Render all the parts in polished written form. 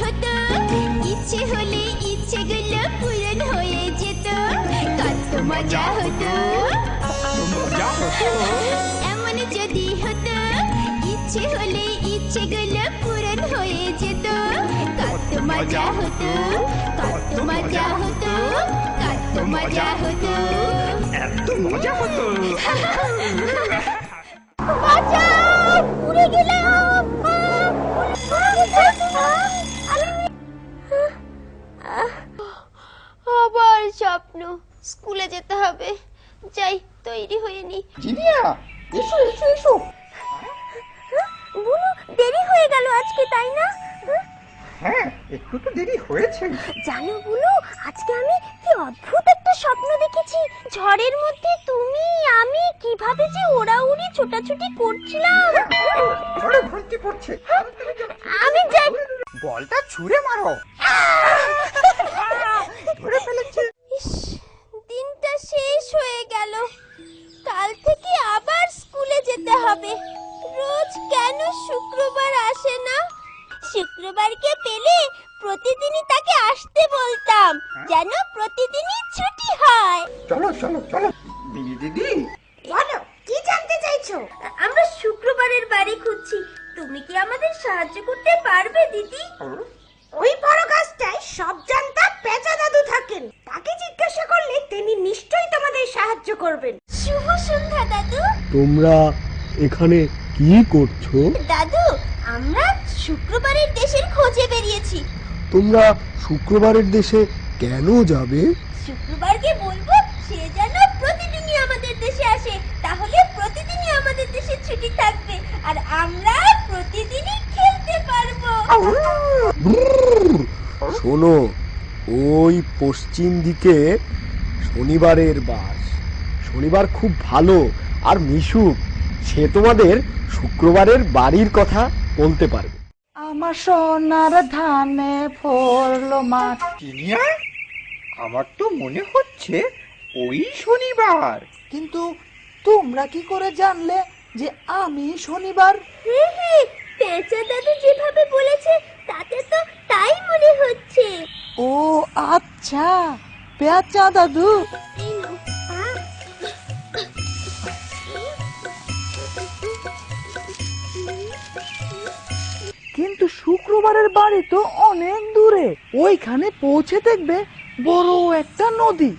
হতো, ইচ্ছে হলে ইচ্ছেগুলো পূরণ হয়ে যেত। কত মজা হতো, এমন যদি হতো, ইচ্ছে হলে ইচ্ছেগুলো পূরণ হয়ে যেত। কত মজা হতো, কত মজা হতো, কত মজা হতো, এত মজা হতো। বাঁচাও, উড়ে গেলাম। আবার স্বপ্ন, স্কুলে যেতে হবে। যাই, তৈরি হয়ে নি। জিনিয়া, এসো এসো এসো। বুনু, দেরি হয়ে গেল আজকে, তাই না? হ্যাঁ, একটু তো দেরি হয়েছে। জানো বুনু, আজকে আমি কি অদ্ভুত একটা স্বপ্ন দেখেছি। ঝড়ের মধ্যে তুমি আমি কিভাবে যে ওড়াউড়ি ছোটাছুটি করছিলাম। ঝড়ে ঘুরতে পড়ছে। আমি যাই। বলটা ছুঁড়ে মারো। ধরে ফেলেছে। ইস, দিনটা শেষ হয়ে গেল। কাল থেকে আবার স্কুলে যেতে হবে। রোজ কেন শুক্রবার আসে না? শুক্রবারকে পেলে প্রতিদিনই তাকে আসতে বলতাম, যেন প্রতিদিনই ছুটি হয়। চলো চলো চলো। দিদি, বলো, কি জানতে চাইছো? আমরা শুক্রবারের বাড়ি খুঁজছি। তুমি কি আমাদের সাহায্য করতে পারবে দিদি? ওই বড় গাছটায় সব জানতা পেঁচা দাদু থাকেন। তাকে জিজ্ঞাসা করলে তিনি নিশ্চয়ই তোমাদের সাহায্য করবেন। শুভ সন্ধ্যা দাদু। তোমরা এখানে কি করছো? দাদু, আমরা শুক্রবারের দেশের খোঁজে বেরিয়েছি। তোমরা শুক্রবারের দেশে কেন যাবে? শুক্রবারকে বলবো সে যেন প্রতিদিনই আমাদের দেশে আসে, তাহলে প্রতিদিনই আমাদের দেশে ছুটি থাকবে আর আমরা প্রতিদিনই খেলতে পারবো। শোনো, ওই পশ্চিম দিকে শনিবারের বাস। শনিবার খুব ভালো আর মিশুক, সে তোমাদের শুক্রবারের বাড়ির কথা বলতে পারবে। আমার সোনার ধানে ফললো মাঠ। জিনিয়া, আমার তো মনে হচ্ছে ওই শনিবার। কিন্তু তোমরা কি করে জানলে যে আমি শনিবার? পেঁচা দাদু যেভাবে বলেছে তাতে তো তাই মনে হচ্ছে। ও আচ্ছা, পেঁচা দাদু। কিন্তু শুক্রবারের বাড়ি তো অনেক দূরে। ওইখানে পৌঁছে দেখবে বড় একটা নদী।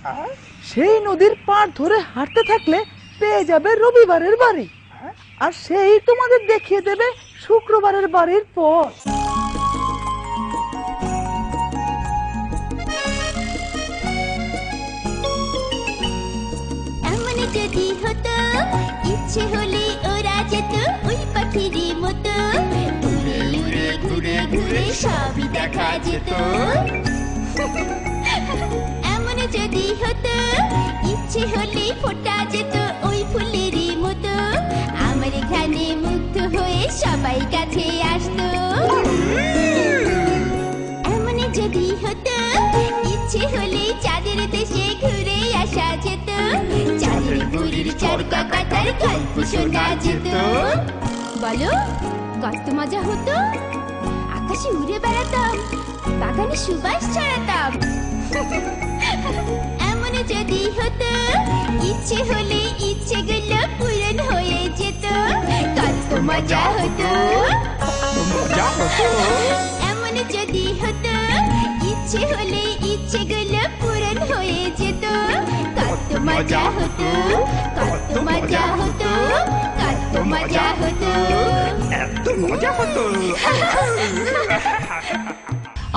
সেই নদীর পাড় ধরে হাঁটতে থাকলে পেয়ে যাবে রবিবারের বাড়ি, আর সেই তোমাদের দেখিয়ে দেবে শুক্রবারের বাড়ির পথ। এমন যদি হতো, ইচ্ছে হলে ওরা যেত ওই পাখির মতো। উড়ে উড়ে ঘুরে ঘুরে সবই দেখা যেত। এমন যদি হতো, ইচ্ছে হলে ফোটা যেত ওই ফুলের মতো। আমার এখানে মুগ্ধ হয়ে সবাই কাছে আসতো। এমন যদি হতো, ইচ্ছে হলে চাঁদের দেশে ঘুরে আসা যেত। চাঁদের বুড়ির চরকা কাটার গল্প শোনা যেত। বলো, কত মজা হতো। আকাশে উড়ে বেড়াতাম, বাগানে সুবাস ছড়াতাম। এমন যদি হতো, ইচ্ছে হলে ইচ্ছেগুলো পূরণ হয়ে যেত। কত মজা হতো, মজা হতো। এমন যদি হতো, ইচ্ছে হলে ইচ্ছেগুলো পূরণ হয়ে যেত। কত মজা হতো, কত মজা হতো, কত মজা হতো, এত মজা হতো।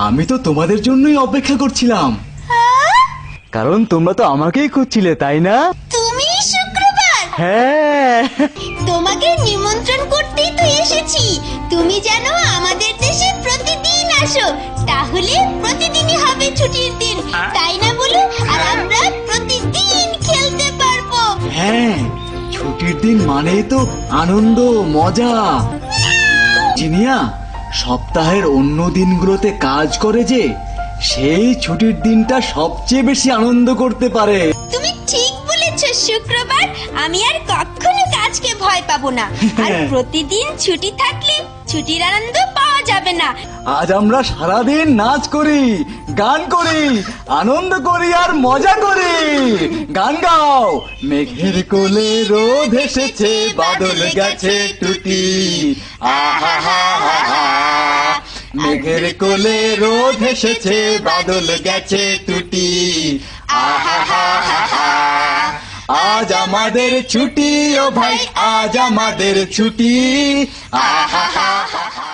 আমি তো তোমাদের জন্যই অপেক্ষা করছিলাম, কারণ তোমরা তো আমাকেই খুঁজছিলে, তাই না? তুমি শুক্রবার? হ্যাঁ, তোমাকে নিমন্ত্রণ করতেই তো এসেছি। তুমি যেন আমাদের দেশে প্রতিদিন আসো, তাহলে প্রতিদিনই হবে ছুটির দিন, তাই না বলো? আর আমরা প্রতিদিন খেলতে পারবো। হ্যাঁ, ছুটির দিন মানেই তো আনন্দ, মজা। জিনিয়া, সপ্তাহের অন্য দিনগুলোতে কাজ করে যে, সেই ছুটির দিনটা সবচেয়ে বেশি আনন্দ করতে পারে। তুমি ঠিক বলেছ শুক্রবার। আমি আর কখনো কাজকে ভয় পাবো না। আর প্রতিদিন ছুটি থাকলে ছুটির আনন্দ পাওয়া যাবে। যাবে না। আজ আমরা সারাদিন নাচ করি, গান করি, আনন্দ করি আর মজা করি। গান গাও। মেঘের কোলে রোদ এসেছে, বাদল গেছে টুটি। আহা হা হা হা। মেঘের কোলে রোদ এসেছে, বাদল গেছে টুটি। আহা হা হা হা। আজ আমাদের ছুটি ও ভাই, আজ আমাদের ছুটি। আহা হা হা হা।